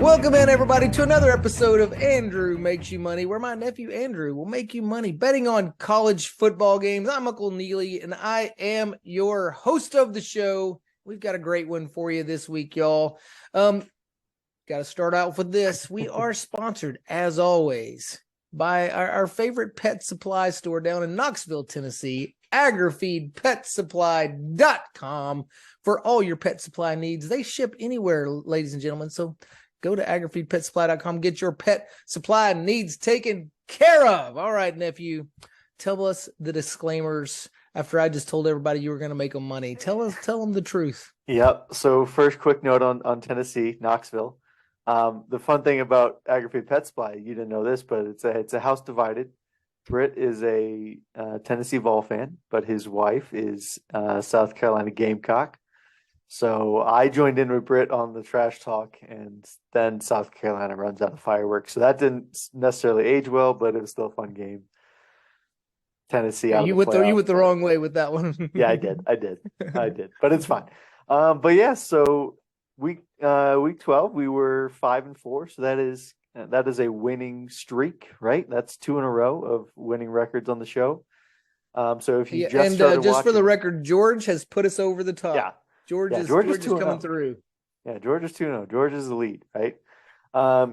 Welcome in, everybody, to another episode of Andrew Makes You Money, where my nephew Andrew will make you money betting on college football games. I'm Uncle Neely, and I am your host of the show. We've got a great one for you this week, y'all. Got to start out with this. We are sponsored, as always, by our favorite pet supply store down in Knoxville, Tennessee, agrifeedpetsupply.com, for all your pet supply needs. They ship anywhere, ladies and gentlemen, so go to agrifeedpetsupply.com, get your pet supply needs taken care of. All right, nephew, tell us the disclaimers after I just told everybody you were going to make them money. Tell them the truth. Yep. So first quick note on Tennessee, Knoxville. The fun thing about Agrifeed Pet Supply, you didn't know this, but it's a house divided. Britt is a Tennessee Vol fan, but his wife is South Carolina Gamecock. So I joined in with Britt on the trash talk, and then South Carolina runs out of fireworks. So that didn't necessarily age well, but it was still a fun game. Tennessee out. You went the wrong way with that one. Yeah, I did, but it's fine. But yeah, so week 12, we were 5-4, so that is a winning streak, right? That's 2 in a row of winning records on the show. So if you just for the record, George has put us over the top. Yeah. George is coming through. Yeah, George is 2-0. George is the lead, right?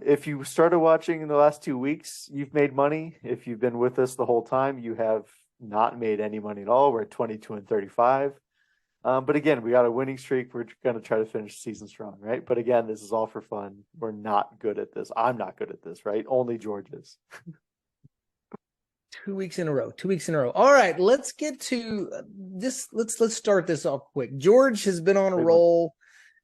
If you started watching in the last 2 weeks, you've made money. If you've been with us the whole time, you have not made any money at all. We're at 22-35. But again, we got a winning streak. We're going to try to finish the season strong, right? But again, this is all for fun. We're not good at this. I'm not good at this, right? Only George is. 2 weeks in a row. All right, let's get to this. Let's start this off quick. George has been on a roll,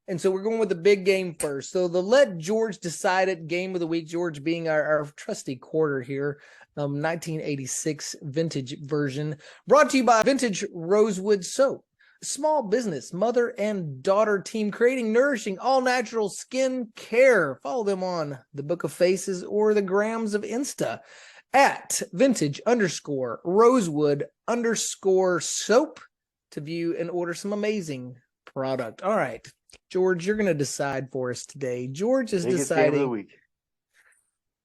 and so we're going with the big game first. So the Let George Decide It game of the week, George being our trusty quarter here, 1986 vintage version, brought to you by Vintage Rosewood Soap. Small business, mother and daughter team, creating nourishing, all-natural skin care. Follow them on the Book of Faces or the grams of Insta at vintage_rosewood_soap to view and order some amazing product. All right, George, you're going to decide for us today. George is deciding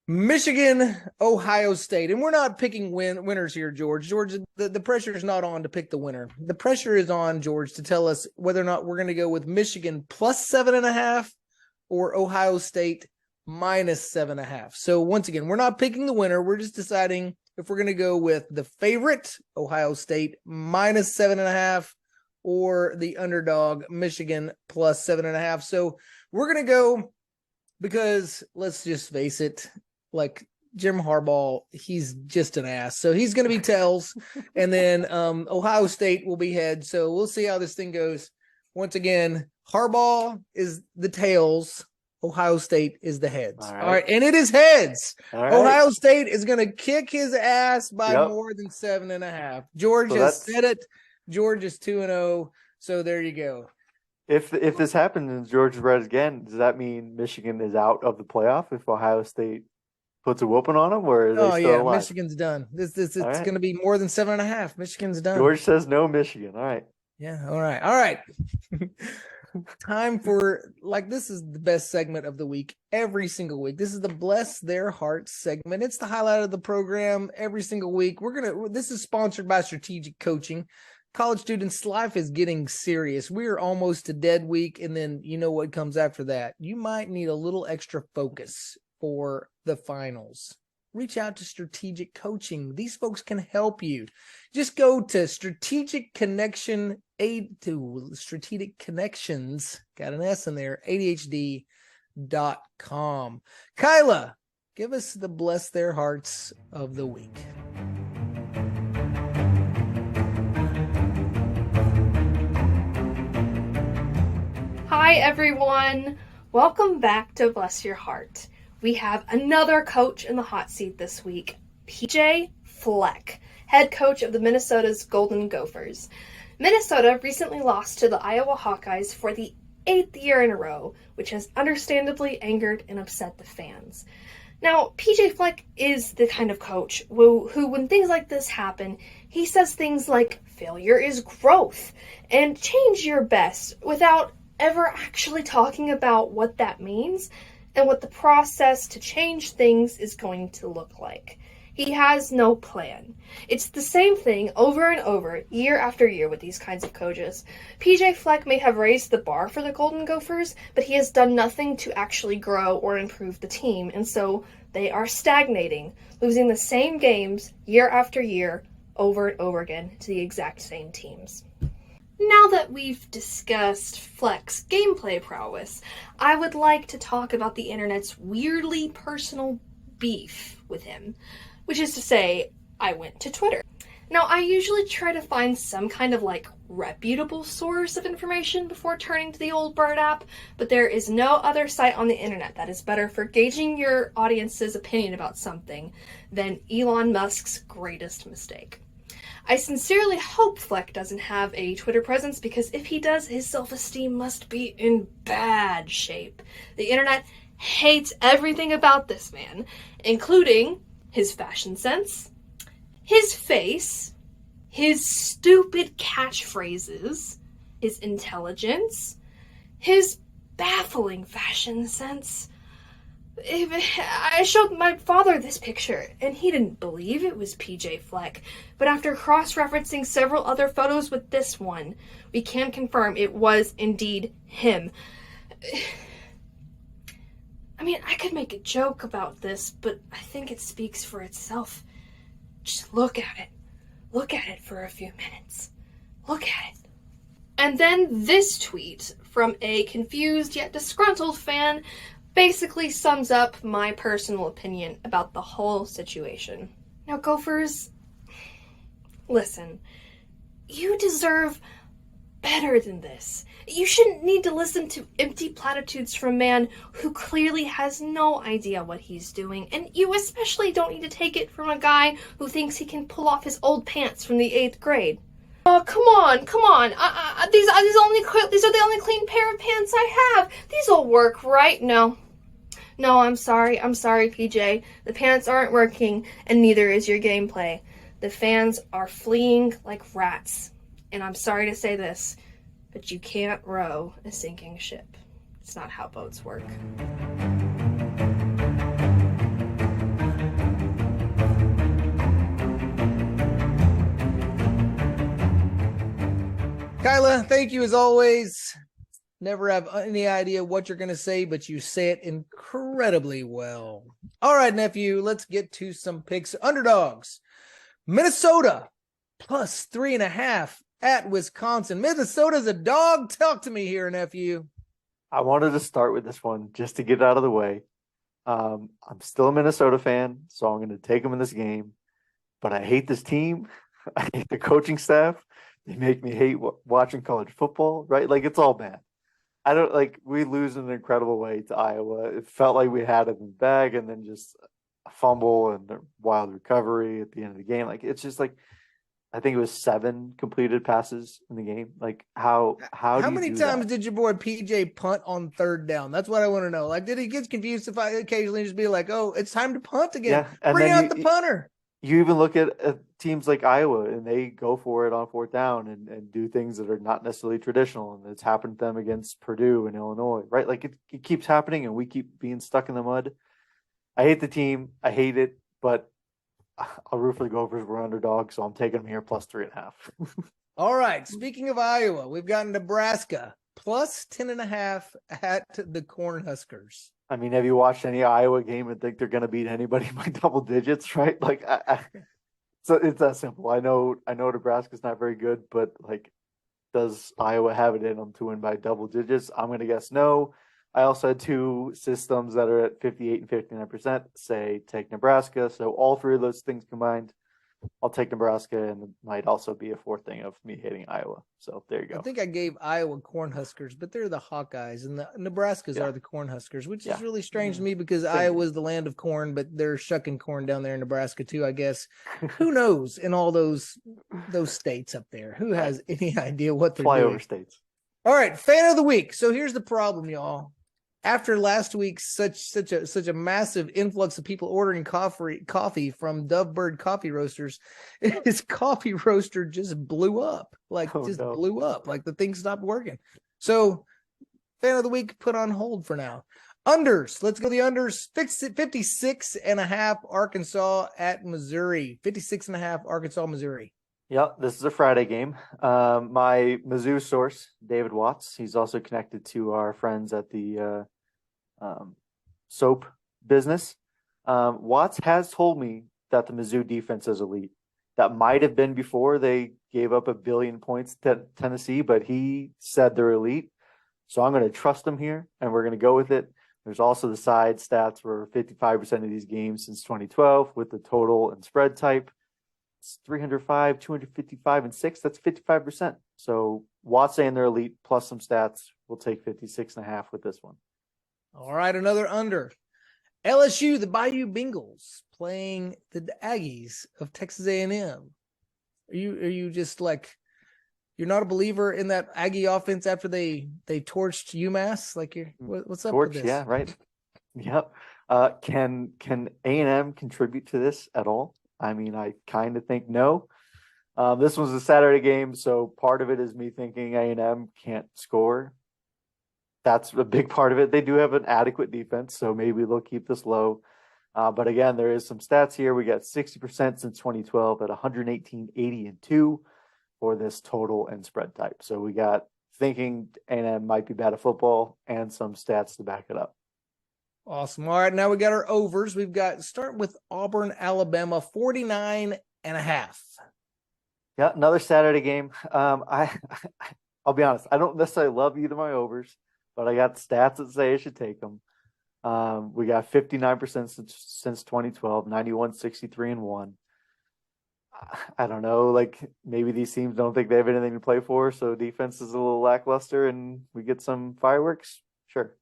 Michigan, Ohio State. And we're not picking winners here, George. George, the pressure is not on to pick the winner. The pressure is on, George, to tell us whether or not we're going to go with Michigan plus 7.5 or Ohio State minus 7.5. So once again, we're not picking the winner. We're just deciding if we're going to go with the favorite, Ohio State, minus 7.5, or the underdog, Michigan, plus 7.5. So we're going to go, because let's just face it, like Jim Harbaugh, he's just an ass. So he's going to be tails, and then Ohio State will be heads. So we'll see how this thing goes. Once again, Harbaugh is the tails. Ohio State is the heads. All right. And it is heads. Right. Ohio State is going to kick his ass by more than 7.5. George has said it. George is 2-0. So there you go. If this happens and George is right again, does that mean Michigan is out of the playoff if Ohio State puts a whooping on them, or are they still alive? Michigan's done. It's going to be more than 7.5. Michigan's done. George says no Michigan. All right. Yeah. All right. Time for, this is the best segment of the week every single week. This is the Bless Their Hearts segment. It's the highlight of the program every single week. This is sponsored by Strategic Coaching. College students, life is getting serious. We are almost to dead week, and then you know what comes after that. You might need a little extra focus for the finals. Reach out to Strategic Coaching. These folks can help you. Just go to Strategic Connections, got an S in there, ADHD.com. Kyla, give us the Bless Their Hearts of the week. Hi, everyone. Welcome back to Bless Your Heart. We have another coach in the hot seat this week, PJ Fleck, head coach of the Minnesota's Golden Gophers. Minnesota recently lost to the Iowa Hawkeyes for the 8th year in a row, which has understandably angered and upset the fans. Now, PJ Fleck is the kind of coach who, when things like this happen, he says things like, failure is growth, and change your best, without ever actually talking about what that means. and what the process to change things is going to look like. He has no plan. It's the same thing over and over, year after year with these kinds of coaches. PJ Fleck may have raised the bar for the Golden Gophers, but he has done nothing to actually grow or improve the team, and so they are stagnating, losing the same games year after year, over and over again to the exact same teams. Now that we've discussed Fleck's gameplay prowess, I would like to talk about the internet's weirdly personal beef with him, which is to say, I went to Twitter. Now, I usually try to find some kind of reputable source of information before turning to the old Bird app, but there is no other site on the internet that is better for gauging your audience's opinion about something than Elon Musk's greatest mistake. I sincerely hope Fleck doesn't have a Twitter presence, because if he does, his self-esteem must be in bad shape. The internet hates everything about this man, including his fashion sense, his face, his stupid catchphrases, his intelligence, his baffling fashion sense. I showed my father this picture, and he didn't believe it was PJ Fleck, but after cross-referencing several other photos with this one, we can confirm it was indeed him. I mean, I could make a joke about this, but I think it speaks for itself. Just look at it. Look at it for a few minutes. Look at it. And then this tweet from a confused yet disgruntled fan basically sums up my personal opinion about the whole situation. Now, Gophers, listen, you deserve better than this. You shouldn't need to listen to empty platitudes from a man who clearly has no idea what he's doing, and you especially don't need to take it from a guy who thinks he can pull off his old pants from the 8th grade. Oh, come on. These are the only clean pair of pants I have. These'll work, right? No, I'm sorry, PJ. The pants aren't working, and neither is your gameplay. The fans are fleeing like rats. And I'm sorry to say this, but you can't row a sinking ship. It's not how boats work. Kyla, thank you as always. Never have any idea what you're going to say, but you say it incredibly well. All right, nephew, let's get to some picks. Underdogs. Minnesota plus 3.5 at Wisconsin. Minnesota's a dog. Talk to me here, nephew. I wanted to start with this one just to get it out of the way. I'm still a Minnesota fan, so I'm going to take them in this game. But I hate this team. I hate the coaching staff. They make me hate watching college football, right? It's all bad. We lose in an incredible way to Iowa. It felt like we had it in the bag, and then just a fumble and a wild recovery at the end of the game. It's just I think it was 7 completed passes in the game. How many times did your boy PJ punt on 3rd down? That's what I want to know. Did he get confused if I occasionally just be like, oh, it's time to punt again? Yeah, bring out the punter. You even look at teams like Iowa, and they go for it on 4th down and do things that are not necessarily traditional. And it's happened to them against Purdue and Illinois, right? It keeps happening, and we keep being stuck in the mud. I hate the team. I hate it, but I'll root for the Gophers. We're underdogs, so I'm taking them here plus 3.5. All right. Speaking of Iowa, we've got Nebraska plus 10.5 at the Cornhuskers. I mean, have you watched any Iowa game and think they're going to beat anybody by double digits, right? So it's that simple. I know Nebraska's not very good, but does Iowa have it in them to win by double digits? I'm going to guess no. I also had 2 systems that are at 58 and 59% say take Nebraska. So all 3 of those things combined, I'll take Nebraska, and it might also be a 4th thing of me hating Iowa. So there you go. I think I gave Iowa Cornhuskers, but they're the Hawkeyes, and the Nebraskas are the Cornhuskers, which is really strange to me because Iowa's the land of corn, but they're shucking corn down there in Nebraska too, I guess. Who knows in all those states up there? Who has any idea what they're doing? Flyover states. All right, fan of the week. So here's the problem, y'all. After last week's such a massive influx of people ordering coffee from Dove Bird Coffee Roasters, his coffee roaster just blew up. Blew up. The thing stopped working. So fan of the week put on hold for now. Unders. Let's go the unders. 56.5 Arkansas at Missouri. 56.5 Arkansas, Missouri. Yep, this is a Friday game. My Mizzou source, David Watts, he's also connected to our friends at the soap business. Watts has told me that the Mizzou defense is elite. That might have been before they gave up 1 billion points to Tennessee, but he said they're elite. So I'm going to trust him here, and we're going to go with it. There's also the side stats where 55% of these games since 2012 with the total and spread type. It's 305, 255, and 6. That's 55%. So Watts saying they're elite plus some stats. We'll take 56.5 with this one. All right, another under. LSU, the Bayou Bengals, playing the Aggies of Texas A&M. Are you just like, you're not a believer in that Aggie offense after they torched UMass? Like, what's up with this? Yeah, right. Yep. Can A&M contribute to this at all? I mean, I kind of think no. This was a Saturday game, so part of it is me thinking A&M can't score. That's a big part of it. They do have an adequate defense, so maybe they'll keep this low. But again, there is some stats here. We got 60% since 2012 at 118, 80, and 2 for this total and spread type. So we got thinking A&M might be bad at football and some stats to back it up. Awesome. All right, now we got our overs. We've got, start with Auburn, Alabama, 49.5. Yeah, another Saturday game. I'll be honest, I don't necessarily love either of my overs, but I got stats that say I should take them. We got 59% since 2012, 91, 63, and 1. I don't know, like maybe these teams don't think they have anything to play for, so defense is a little lackluster and we get some fireworks. Sure.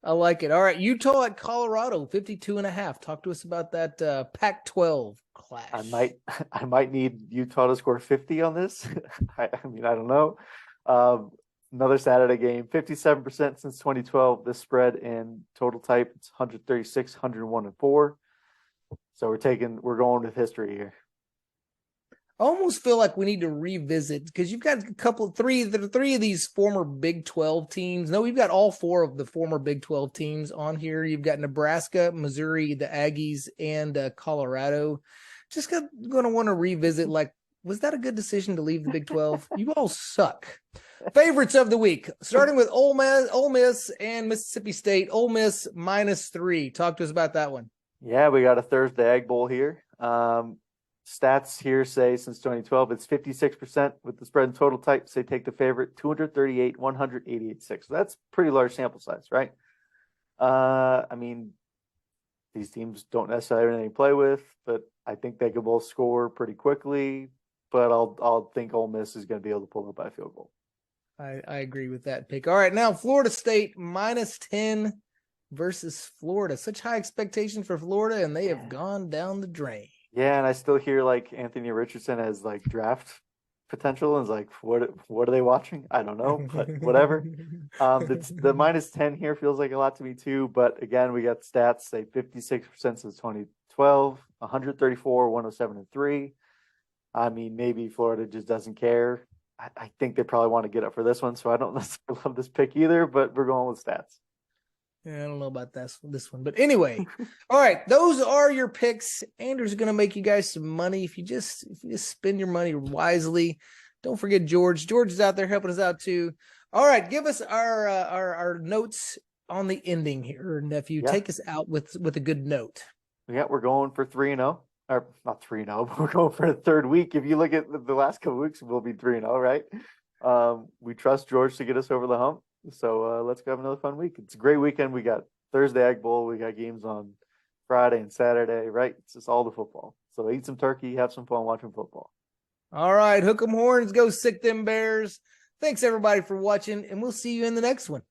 I like it. All right, Utah at Colorado, 52.5. Talk to us about that Pac-12 clash. I might need Utah to score 50 on this. I mean, I don't know. Another Saturday game, 57% since 2012. This spread in total type, it's 136, 101, and 4. So we're going with history here. I almost feel like we need to revisit, because you've got three of these former Big 12 teams. No, we've got all 4 of the former Big 12 teams on here. You've got Nebraska, Missouri, the Aggies, and Colorado. Just going to want to revisit, like, was that a good decision to leave the Big 12? You all suck. Favorites of the week, starting with Ole Miss and Mississippi State. Ole Miss -3. Talk to us about that one. Yeah, we got a Thursday Egg Bowl here. Stats here say since 2012, it's 56% with the spread and total type. Say take the favorite, 238, 188, 6. So that's pretty large sample size, right? I mean, these teams don't necessarily have anything to play with, but I think they could both score pretty quickly. But I'll think Ole Miss is going to be able to pull up by a field goal. I agree with that pick. All right, now Florida State -10 versus Florida. Such high expectations for Florida, and they have gone down the drain. Yeah, and I still hear like Anthony Richardson has like draft potential, and is like, what are they watching? I don't know, but whatever. The -10 here feels like a lot to me too. But again, we got stats say 56% since 2012, 134, 107, and 3. I mean, maybe Florida just doesn't care. I think they probably want to get up for this one, so I don't necessarily love this pick either. But we're going with stats. Yeah, I don't know about this one, but anyway, all right, those are your picks. Andrew's going to make you guys some money if you just spend your money wisely. Don't forget George. George is out there helping us out too. All right, give us our notes on the ending here, nephew. Yeah. Take us out with a good note. Yeah, we're going for 3-0. Or not 3-0, but we're going for the third week. If you look at the last couple weeks, we'll be 3-0, right? We trust George to get us over the hump. So let's go have another fun week. It's a great weekend. We got Thursday Egg Bowl. We got games on Friday and Saturday, right? It's just all the football. So eat some turkey, have some fun watching football. All right, hook 'em horns, go sick them bears. Thanks everybody for watching, and we'll see you in the next one.